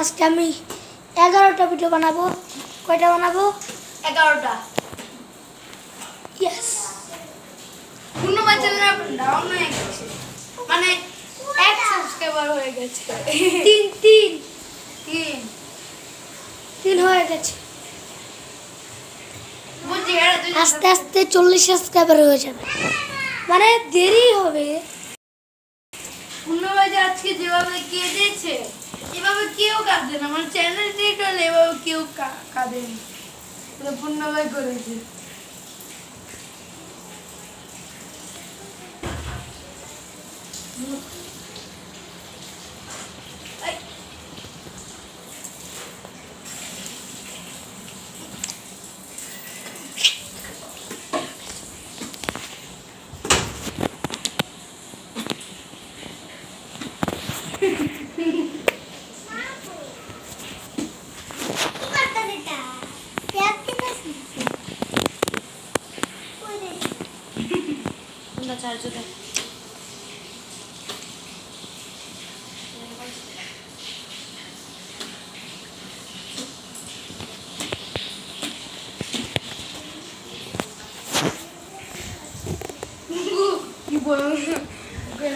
আজকে আমি 11টা ভিডিও বানাবো। কয়টা বানাবো? 11টা। ইয়েস। পূর্ণমা চ্যানেল ডাউন হয়ে গেছে, মানে 1 সাবস্ক্রাইবার হয়ে গেছে। 3 হয়ে গেছে। বুঝছি, আস্তে আস্তে 40 সাবস্ক্রাইবার হয়ে যাবে, মানে দেরি হবে। পূর্ণমা যে আজকে যেভাবে কেঁদেছে, এভাবে কেউ কাঁদে না। আমার চ্যানেল ঠিক হলে এভাবে কেউ কাঁদে না। পূর্ণমা করেছে।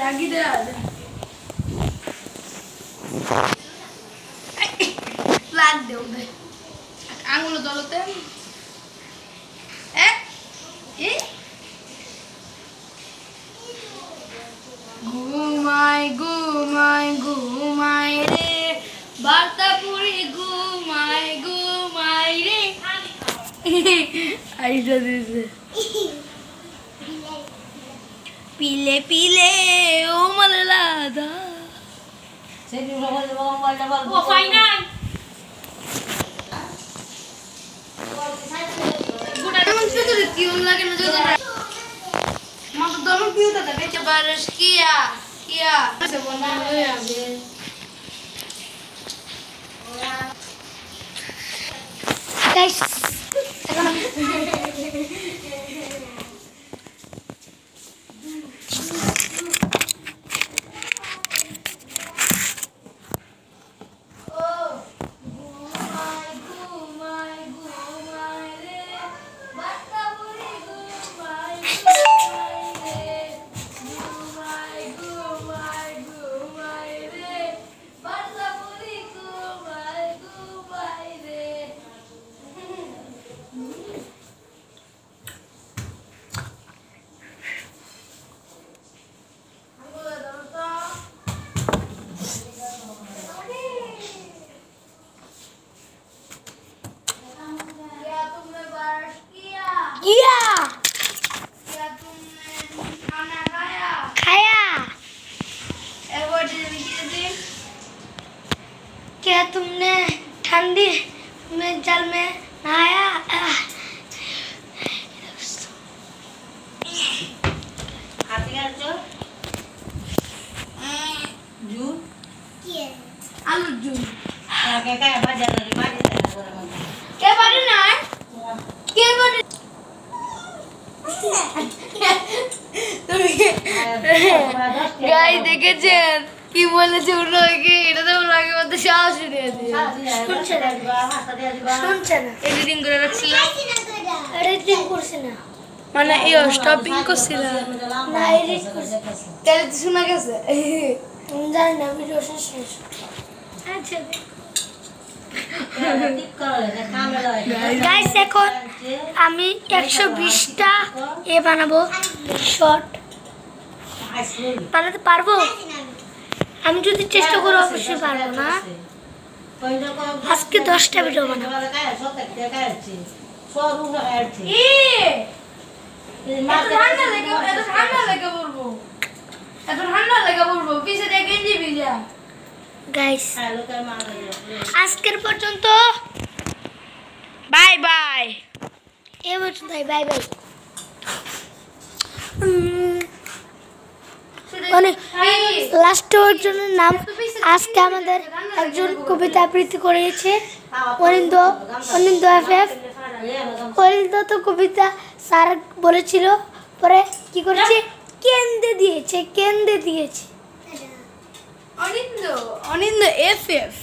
লাগি দে লাগ দে ওদের আঙুল দলতে ঘুমাই ঘুমাই ঘুমাই রে বার্তাপুরি ঘুমাই ঘুমাই রে আইসা দিছে পিলে পিলে ও মালাদা সেদিন সকালে মোবাইলটা বল ও ফাইনাল গুড আফটারনুন সুদুরি কিউন লাগে না যদি মত দম কিউ দাদা বেচে বারস কিয়া কিয়া সে বন্ধ হয়ে যাবে গাইস क्या तुमने ठंडी में जल में नहाया? জুন আলুর জুন কে কে বাজার রে বাজার কে পারে না কে পারে তুমি গাইস দেখেছেন কি বলেছে উনাকে? এটা তো উনাকে মধ্যে সাহস দিয়ে দিয়ে শুনছে না, এডিটিং করে রাখছিলাম, এডিটিং করছে না, মানে এই স্টপিং করছিলাম না এডিট করছে। তাহলে তো শোনা গেছে। আমি জানি না, ভিডিও শেষ। আচ্ছা গাইস এখন আমি 120টা এ বানাবো, শর্ট বানাতে পারবো। আমি যদি চেষ্টা করি অবশ্যই পারবো না। আজকে 10টা ভিডিও বানাবো। গাইস আজকের পর্যন্ত বাই বাই। এ পর্যন্ত বাই বাই। অনেক লাস্ট জনের নাম আজকে আমাদের একজন কবিতা আবৃত্তি করেছে, অনিন্দ এফএফ। অনিন্দ তো কবিতা স্যার বলেছিল, পরে কি করেছে, কেন্দ্রে দিয়েছে। অনিন্দ অনিন্দ এফ এফ